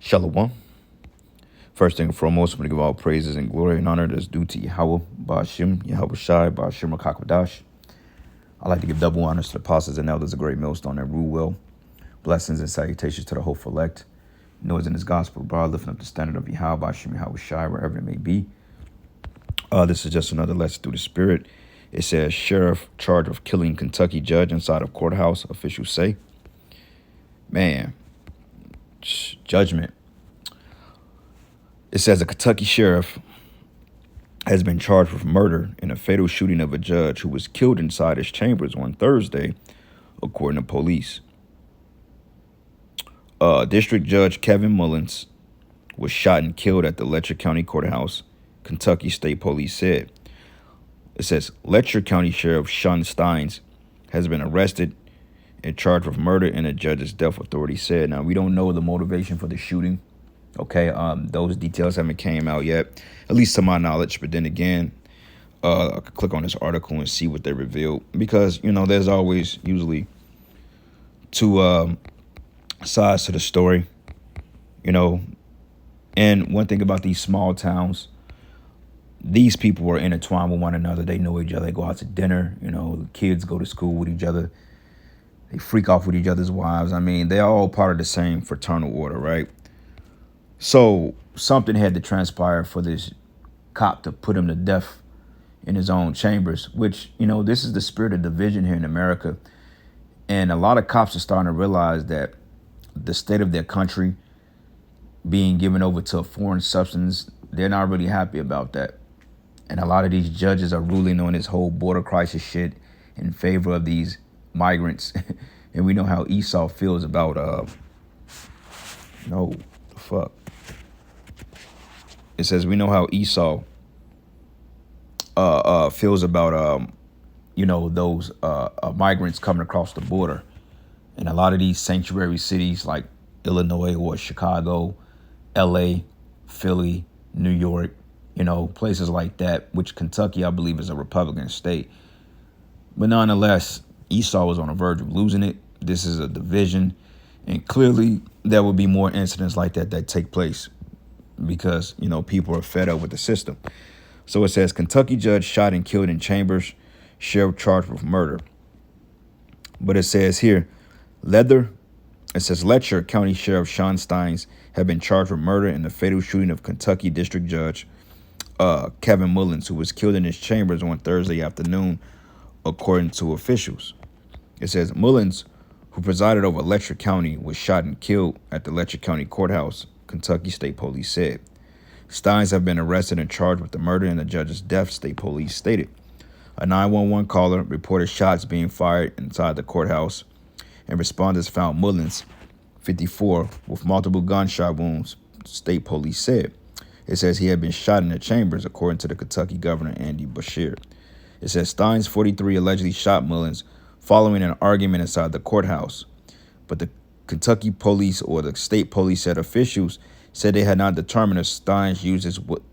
Shalom. First thing and foremost, I'm going to give all praises and glory and honor that's due to Yahweh, Ba'ashim, Yahweh Shai, Ba'ashim Rakakadash. I like to give double honors to the apostles and elders of Great Millstone that rule well. Blessings and salutations to the hopeful elect. Noise in his gospel, broad, lifting up the standard of Yahweh, Ba'ashim, Yahweh Shai, wherever it may be. This is just another lesson through the Spirit. It says, sheriff charged of killing Kentucky judge inside of courthouse, officials say. Man, judgment. It says a Kentucky sheriff has been charged with murder in a fatal shooting of a judge who was killed inside his chambers on Thursday, according to police. District Judge Kevin Mullins was shot and killed at the Letcher County Courthouse, Kentucky State Police said. It says Letcher County Sheriff Sean Steins has been arrested and charged with murder in a judge's death, authorities said. Now, we don't know the motivation for the shooting. Okay, those details haven't came out yet, at least to my knowledge. But then again, I could click on this article and see what they revealed, because there's always usually two sides to the story. And one thing about these small towns, these people are intertwined with one another. They know each other. They go out to dinner. The kids go to school with each other. They freak off with each other's wives. I mean, they're all part of the same fraternal order, right? So something had to transpire for this cop to put him to death in his own chambers, which, this is the spirit of division here in America. And a lot of cops are starting to realize that the state of their country being given over to a foreign substance, they're not really happy about that. And a lot of these judges are ruling on this whole border crisis shit in favor of these migrants. And we know how Esau feels about, It says we know how Esau feels about those migrants coming across the border, and a lot of these sanctuary cities like Illinois or Chicago, L.A., Philly, New York, places like that. Which Kentucky, I believe, is a Republican state, but nonetheless, Esau was on the verge of losing it. This is a division, and clearly there will be more incidents like that take place, because people are fed up with the system. So it says Kentucky judge shot and killed in chambers, sheriff charged with murder. But it says here, Letcher County Sheriff Sean Steins have been charged with murder in the fatal shooting of Kentucky District Judge Kevin Mullins, who was killed in his chambers on Thursday afternoon, according to officials. It says Mullins, who presided over Letcher County, was shot and killed at the Letcher County Courthouse, Kentucky State Police said. Steins have been arrested and charged with the murder and the judge's death, State Police stated. A 911 caller reported shots being fired inside the courthouse, and responders found Mullins, 54, with multiple gunshot wounds, State Police said. It says he had been shot in the chambers, according to the Kentucky governor, Andy Beshear. It says Steins, 43, allegedly shot Mullins following an argument inside the courthouse, but the Kentucky police or the state police said officials said they had not determined if Steins used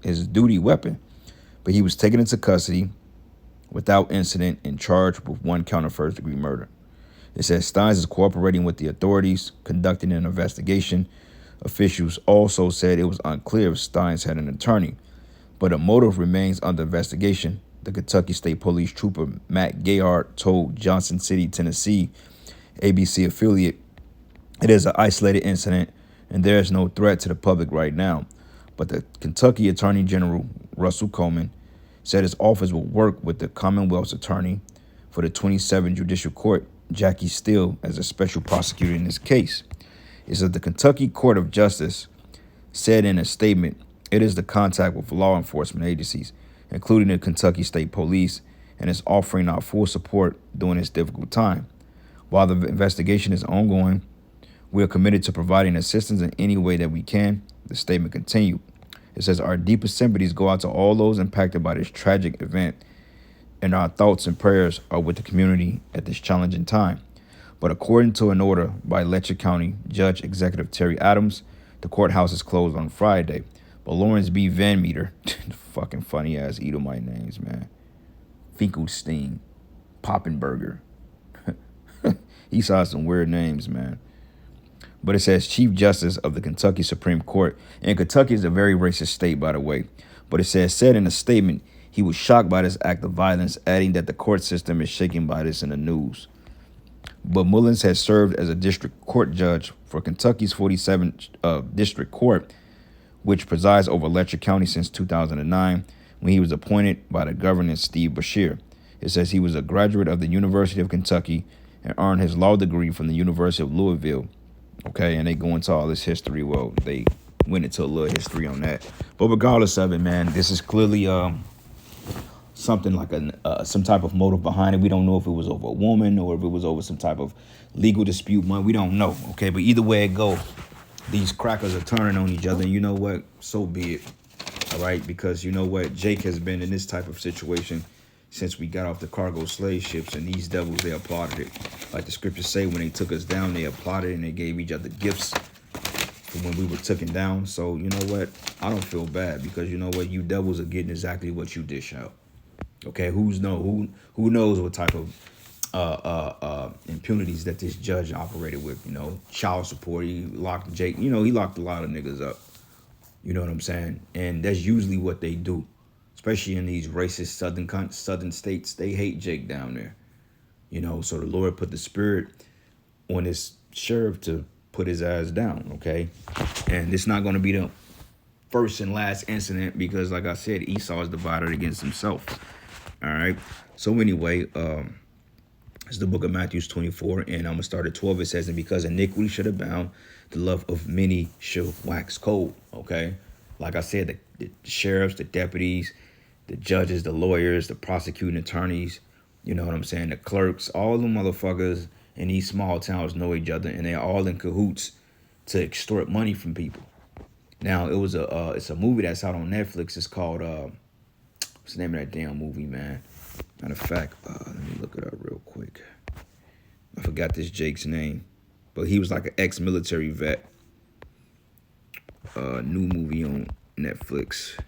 his duty weapon, but he was taken into custody without incident and charged with one count of first-degree murder. It says Steins is cooperating with the authorities conducting an investigation. Officials also said it was unclear if Steins had an attorney, but a motive remains under investigation. The Kentucky State Police trooper Matt Gayard told Johnson City, Tennessee, ABC affiliate, it is an isolated incident and there is no threat to the public right now. But the Kentucky Attorney General, Russell Coleman, said his office will work with the Commonwealth's attorney for the 27th Judicial Court, Jackie Steele, as a special prosecutor in this case. It said the Kentucky Court of Justice said in a statement, it is the contact with law enforcement agencies, including the Kentucky State Police, and is offering our full support during this difficult time. While the investigation is ongoing, we are committed to providing assistance in any way that we can, the statement continued. It says our deepest sympathies go out to all those impacted by this tragic event, and our thoughts and prayers are with the community at this challenging time. But according to an order by Letcher County Judge Executive Terry Adams, the courthouse is closed on Friday. But Lawrence B. Van Meter, fucking funny ass Edomite names, man. Finkelstein, Poppenberger. He saw some weird names, man. But it says Chief Justice of the Kentucky Supreme Court. And Kentucky is a very racist state, by the way. But it said in a statement, he was shocked by this act of violence, adding that the court system is shaken by this in the news. But Mullins has served as a district court judge for Kentucky's 47th District Court, which presides over Letcher County since 2009, when he was appointed by the governor Steve Beshear. It says he was a graduate of the University of Kentucky and earned his law degree from the University of Louisville. Okay, and they go into all this history. Well, they went into a little history on that. But regardless of it, man, this is clearly something like some type of motive behind it. We don't know if it was over a woman or if it was over some type of legal dispute. We don't know. Okay, but either way it go, these crackers are turning on each other. And you know what? So be it. All right, because you know what? Jake has been in this type of situation since we got off the cargo slave ships, and these devils, they applauded it. Like the scriptures say, when they took us down, they applauded and they gave each other gifts for when we were taken down. So you know what? I don't feel bad, because you know what? You devils are getting exactly what you dish out. Okay, who knows what type of impunities that this judge operated with? You know, child support. He locked Jake. You know, he locked a lot of niggas up. You know what I'm saying? And that's usually what they do, especially in these racist southern states. They hate Jake down there. You know, so the Lord put the spirit on this sheriff to put his ass down. Okay, and it's not going to be the first and last incident, because, like I said, Esau is divided against himself. All right. So anyway, it's the book of Matthew 24, and I'm gonna start at 12. It says, "And because iniquity should abound, the love of many shall wax cold." Okay. Like I said, the sheriffs, the deputies, the judges, the lawyers, the prosecuting attorneys, you know what I'm saying, the clerks, all the motherfuckers in these small towns know each other, and they're all in cahoots to extort money from people. Now, it's a movie that's out on Netflix. It's called what's the name of that damn movie, man? Matter of fact, let me look it up real quick. I forgot this Jake's name, but he was like an ex-military vet. New movie on Netflix.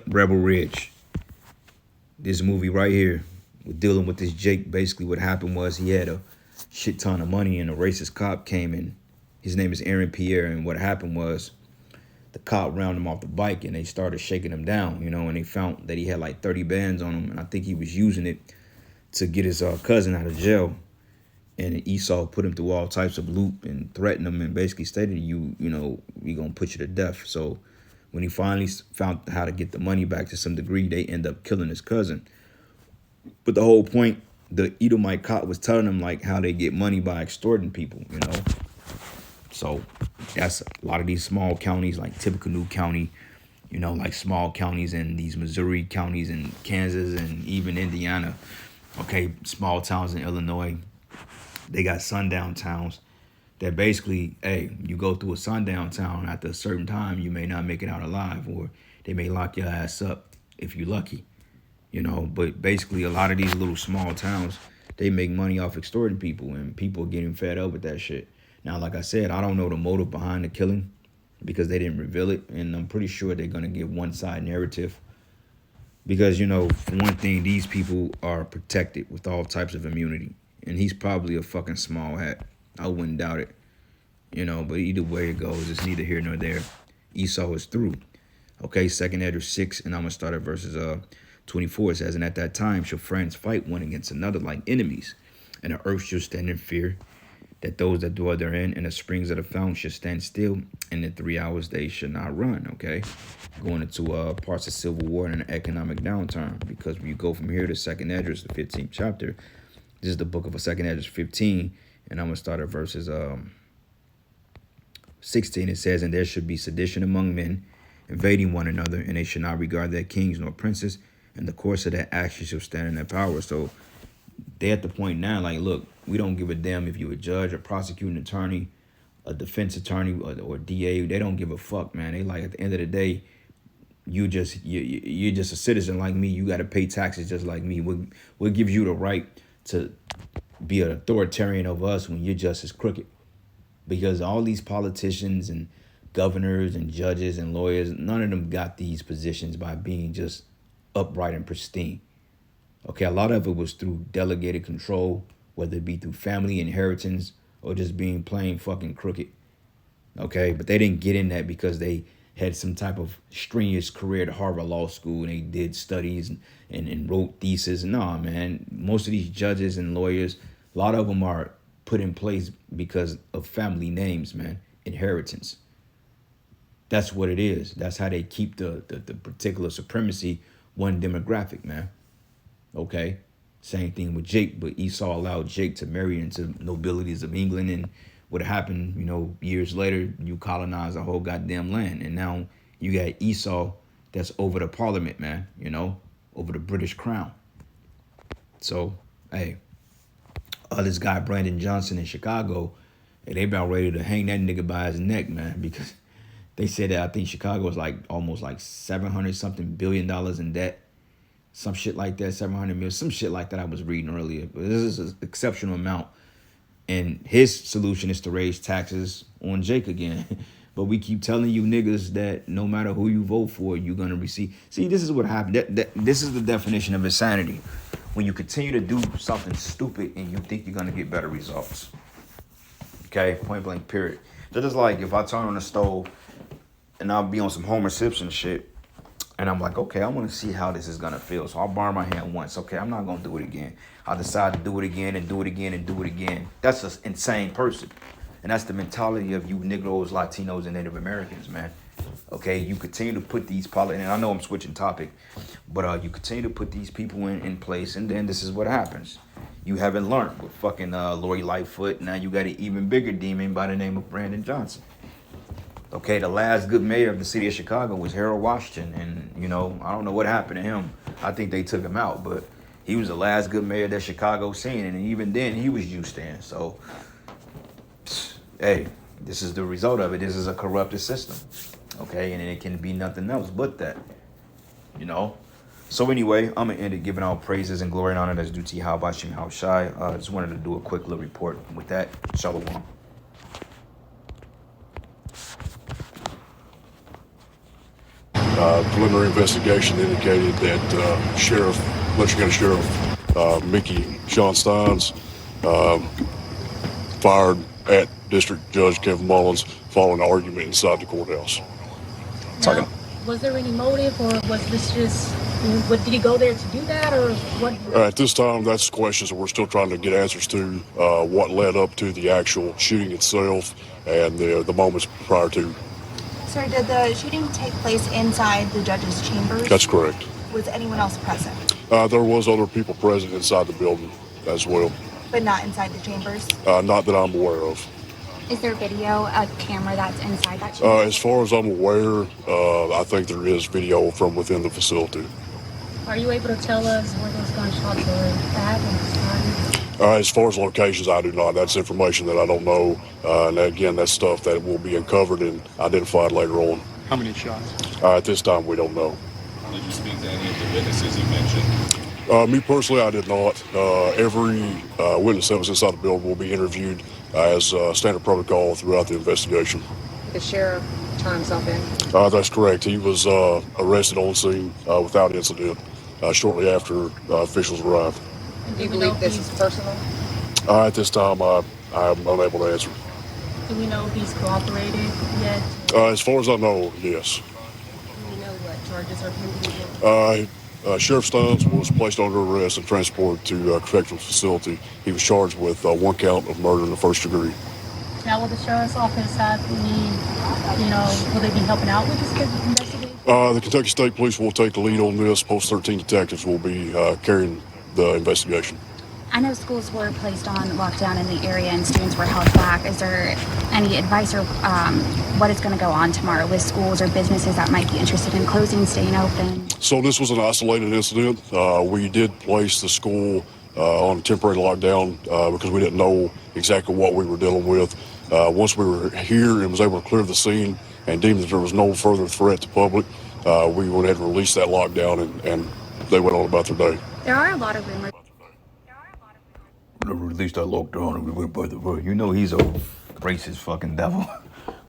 Rebel Ridge. This movie right here, we're dealing with this Jake. Basically, what happened was he had a shit ton of money, and a racist cop came in. His name is Aaron Pierre, and what happened was the cop rounded him off the bike, and they started shaking him down, you know, and they found that he had like 30 bands on him, and I think he was using it to get his cousin out of jail. And Esau put him through all types of loop and threatened him, and basically stated, you know, we gonna put you to death. So when he finally found how to get the money back to some degree, they end up killing his cousin. But the whole point, the Edomite cop was telling them like how they get money by extorting people, you know. So that's a lot of these small counties, like Tippecanoe County, you know, like small counties in these Missouri counties and Kansas and even Indiana. Okay, small towns in Illinois. They got sundown towns that basically, hey, you go through a sundown town, after a certain time, you may not make it out alive, or they may lock your ass up if you're lucky, you know. But basically, a lot of these little small towns, they make money off extorting people, and people are getting fed up with that shit. Now, like I said, I don't know the motive behind the killing, because they didn't reveal it, and I'm pretty sure they're going to give one side narrative. Because, you know, for one thing, these people are protected with all types of immunity. And he's probably a fucking small hat. I wouldn't doubt it. You know, but either way it goes, it's neither here nor there. Esau is through. Okay, 2nd Ezra 6, and I'm going to start at verses 24. It says, "And at that time shall friends fight one against another like enemies, and the earth shall stand in fear, that those that dwell therein and the springs of the fountain should stand still, and in 3 hours they should not run." Okay, going into parts of civil war and an economic downturn, because when you go from here to 2nd Ezra, the 15th chapter, this is the book of 2nd Ezra 15, and I'm going to start at verses 16. It says, "And there should be sedition among men, invading one another, and they should not regard their kings nor princes, and the course of their actions shall stand in their power." So they're at the point now, like, look, we don't give a damn if you're a judge, a prosecuting attorney, a defense attorney, or DA. They don't give a fuck, man. They like, at the end of the day, you're just a citizen like me. You got to pay taxes just like me. What gives you the right to be an authoritarian over us when you're just as crooked? Because all these politicians and governors and judges and lawyers, none of them got these positions by being just upright and pristine. Okay, a lot of it was through delegated control, whether it be through family inheritance or just being plain fucking crooked. Okay, but they didn't get in that because they had some type of strenuous career at Harvard Law School and they did studies and wrote theses. No, man, most of these judges and lawyers, a lot of them are put in place because of family names, man, inheritance. That's what it is. That's how they keep the particular supremacy, one demographic, man. Okay. Same thing with Jake, but Esau allowed Jake to marry into nobilities of England, and what happened, years later, you colonize a whole goddamn land, and now you got Esau that's over the parliament, man, over the British crown. So, hey, this guy Brandon Johnson in Chicago, they about ready to hang that nigga by his neck, man, because they said that I think Chicago is like almost like 700 something $billion in debt. Some shit like that, 700 million, some shit like that I was reading earlier. But this is an exceptional amount. And his solution is to raise taxes on Jake again. But we keep telling you niggas that no matter who you vote for, you're going to receive. See, this is what happened. This is the definition of insanity. When you continue to do something stupid and you think you're going to get better results. Okay, point blank, period. Just like if I turn on the stove and I'll be on some Homer Simpson shit. And I'm like, okay, I want to see how this is going to feel. So I'll burn my hand once. Okay, I'm not going to do it again. I'll decide to do it again and do it again and do it again. That's an insane person. And that's the mentality of you Negroes, Latinos, and Native Americans, man. Okay, you continue to put these and I know I'm switching topic, but you continue to put these people in place, and then this is what happens. You haven't learned with fucking Lori Lightfoot. Now you got an even bigger demon by the name of Brandon Johnson. Okay, the last good mayor of the city of Chicago was Harold Washington, and I don't know what happened to him. I think they took him out, but he was the last good mayor that Chicago seen, and even then he was juiced in. So, hey, this is the result of it. This is a corrupted system, okay, and it can be nothing else but that, So anyway, I'm gonna end it giving all praises and glory and honor that's due to Yahweh Bashim Shai. Just wanted to do a quick little report. With that, Shalom. Preliminary investigation indicated that Letcher County Sheriff Mickey Sean Steins fired at District Judge Kevin Mullins following an argument inside the courthouse. Now, was there any motive, or was this just, did he go there to do that, or what? At this time, that's questions that we're still trying to get answers to, what led up to the actual shooting itself and the moments prior to. Sir, did the shooting take place inside the judge's chambers? That's correct. Was anyone else present? There was other people present inside the building as well. But not inside the chambers? Not that I'm aware of. Is there video, a camera that's inside that chamber? As far as I'm aware, I think there is video from within the facility. Are you able to tell us where those gunshots were at and as far as locations, I do not. That's information that I don't know. And again, that's stuff that will be uncovered and identified later on. How many shots? At this time, we don't know. Did you speak to any of the witnesses you mentioned? Me personally, I did not. Every witness that was inside the building will be interviewed as standard protocol throughout the investigation. The sheriff turned himself in? That's correct. He was arrested on scene without incident shortly after officials arrived. Do you believe this is personal? At this time, I'm unable to answer. do we know if he's cooperated yet? As far as I know, yes. Do we know what charges are pending? Sheriff Steins was placed under arrest and transported to a correctional facility. He was charged with one count of murder in the first degree. Now, will the sheriff's office have any, will they be helping out with this investigation? The Kentucky State Police will take the lead on this. Post 13 detectives will be carrying the investigation. I know schools were placed on lockdown in the area and students were held back. Is there any advice or what is going to go on tomorrow with schools or businesses that might be interested in closing, staying open? So this was an isolated incident. We did place the school on a temporary lockdown because we didn't know exactly what we were dealing with. Once we were here and was able to clear the scene and deemed that there was no further threat to public, we went ahead and released that lockdown and they went on about their day. There are a lot of rumors. Released that lockdown and we went by the way. You know he's a racist fucking devil.